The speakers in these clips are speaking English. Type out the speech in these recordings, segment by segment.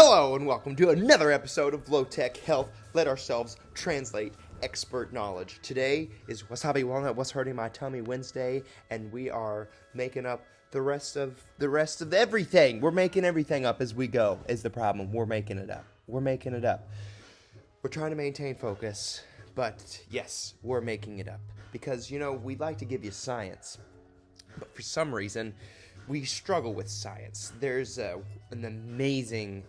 Hello and welcome to another episode of Low Tech Health. Let ourselves translate expert knowledge. Today is Wasabi, Walnut, What's Hurting My Tummy Wednesday, and we are making up the rest of everything. We're making everything up as we go, is the problem. We're making it up. We're trying to maintain focus, but yes, we're making it up. Because, we'd like to give you science, but for some reason, we struggle with science. There's an amazing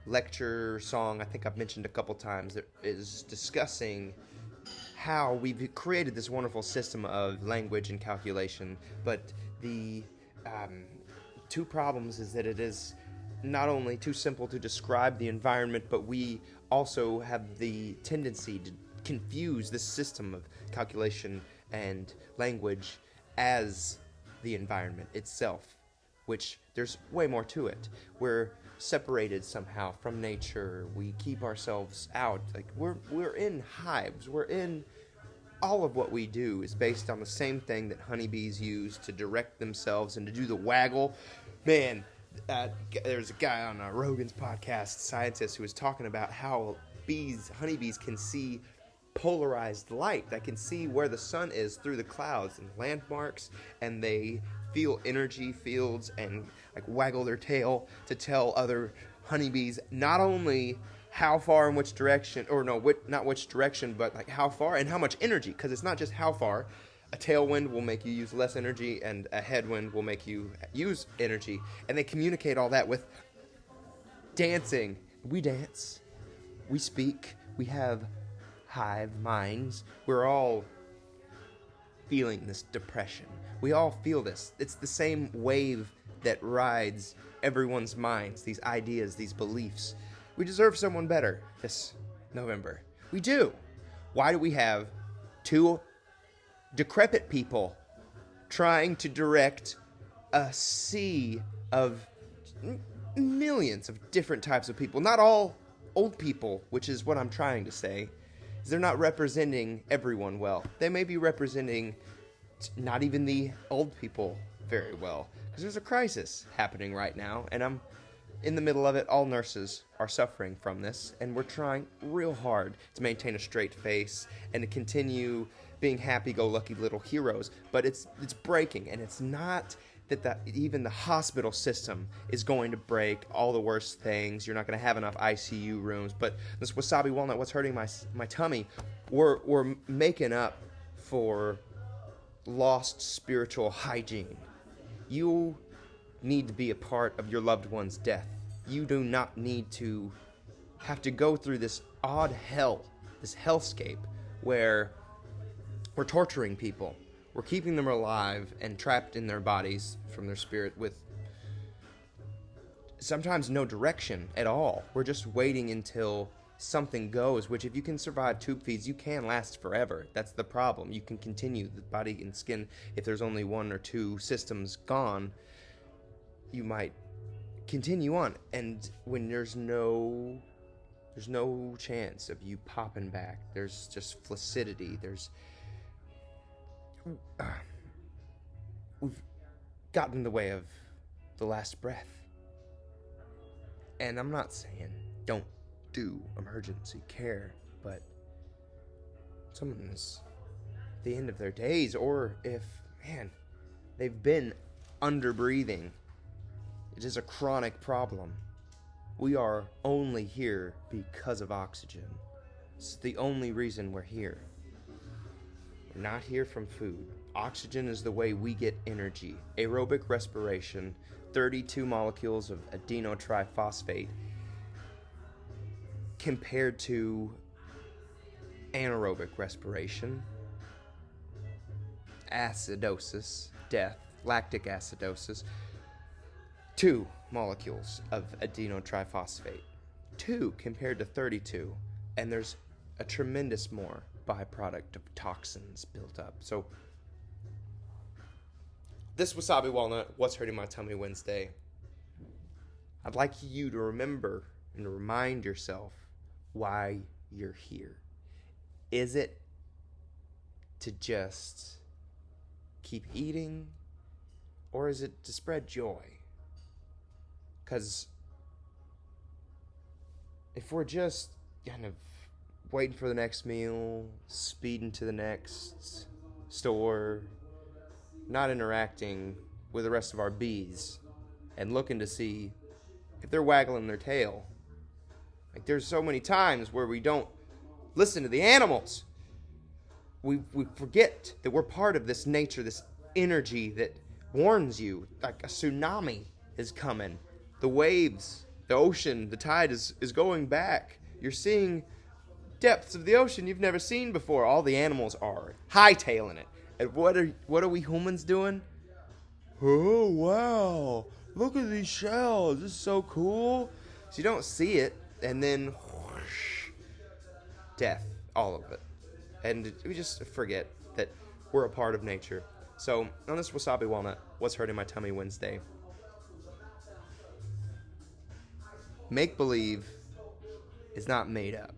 lecture song I think I've mentioned a couple times that is discussing how we've created this wonderful system of language and calculation, but the two problems is that it is not only too simple to describe the environment, but we also have the tendency to confuse this system of calculation and language as the environment itself, which there's way more to it. We're separated somehow from nature. We keep ourselves out. Like we're in hives. We're in all of what we do is based on the same thing that honeybees use to direct themselves and to do the waggle. Man, there's a guy on Rogan's podcast, scientist, who was talking about how honeybees can see polarized light, that can see where the sun is through the clouds and landmarks, and they feel energy fields and waggle their tail to tell other honeybees not only how far and which direction, not which direction, but how far and how much energy, because it's not just how far. A tailwind will make you use less energy, and a headwind will make you use energy, and they communicate all that with dancing. We dance, we speak, we have hive minds. We're all feeling this depression. We all feel this. It's the same wave that rides everyone's minds, these ideas, these beliefs. We deserve someone better this November. We do. Why do we have two decrepit people trying to direct a sea of millions of different types of people? Not all old people, which is what I'm trying to say. They're not representing everyone well. They may be representing not even the old people very well, because there's a crisis happening right now, and I'm in the middle of it. All nurses are suffering from this, and we're trying real hard to maintain a straight face and to continue being happy-go-lucky little heroes, but it's breaking, and it's not that even the hospital system is going to break all the worst things. You're not going to have enough ICU rooms. But this Wasabi Walnut, What's Hurting My Tummy, we're making up for lost spiritual hygiene. You need to be a part of your loved one's death. You do not need to have to go through this odd hell, this hellscape, where we're torturing people. We're keeping them alive and trapped in their bodies from their spirit with sometimes no direction at all. We're just waiting until something goes, which if you can survive tube feeds, you can last forever. That's the problem. You can continue. The body and skin, if there's only one or two systems gone, you might continue on. And when there's no chance of you popping back, there's just flaccidity, we've gotten in the way of the last breath. And I'm not saying don't do emergency care, but someone is at the end of their days, or if, they've been under-breathing, it is a chronic problem. We are only here because of oxygen. It's the only reason we're here. We're not here from food. Oxygen is the way we get energy. Aerobic respiration, 32 molecules of adenotriphosphate compared to anaerobic respiration, acidosis, death, lactic acidosis, 2 molecules of adenotriphosphate. 2 compared to 32. And there's a tremendous more byproduct of toxins built up. So this Wasabi Walnut, What's Hurting My Tummy Wednesday, I'd like you to remember and to remind yourself why you're here. Is it to just keep eating, or is it to spread joy? Because if we're just kind of waiting for the next meal, speeding to the next store, not interacting with the rest of our bees, and looking to see if they're waggling their tail. Like, there's so many times where we don't listen to the animals. We forget that we're part of this nature, this energy that warns you, like a tsunami is coming. The waves, the ocean, the tide is going back. You're seeing depths of the ocean you've never seen before. All the animals are hightailing it. And what are we humans doing? Oh, wow. Look at these shells. This is so cool. So you don't see it, and then whoosh, death, all of it. And we just forget that we're a part of nature. So on this Wasabi Walnut, what's hurting my tummy Wednesday? Make believe is not made up.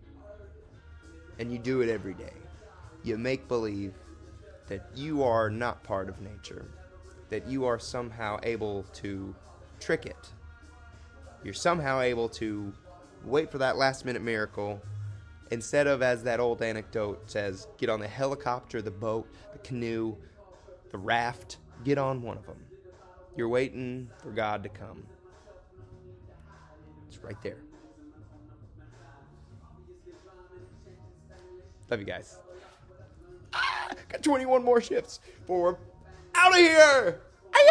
And you do it every day. You make believe that you are not part of nature, that you are somehow able to trick it. You're somehow able to wait for that last minute miracle instead of, as that old anecdote says, get on the helicopter, the boat, the canoe, the raft, get on one of them. You're waiting for God to come. It's right there. Love you guys. Got 21 more shifts before we're out of here.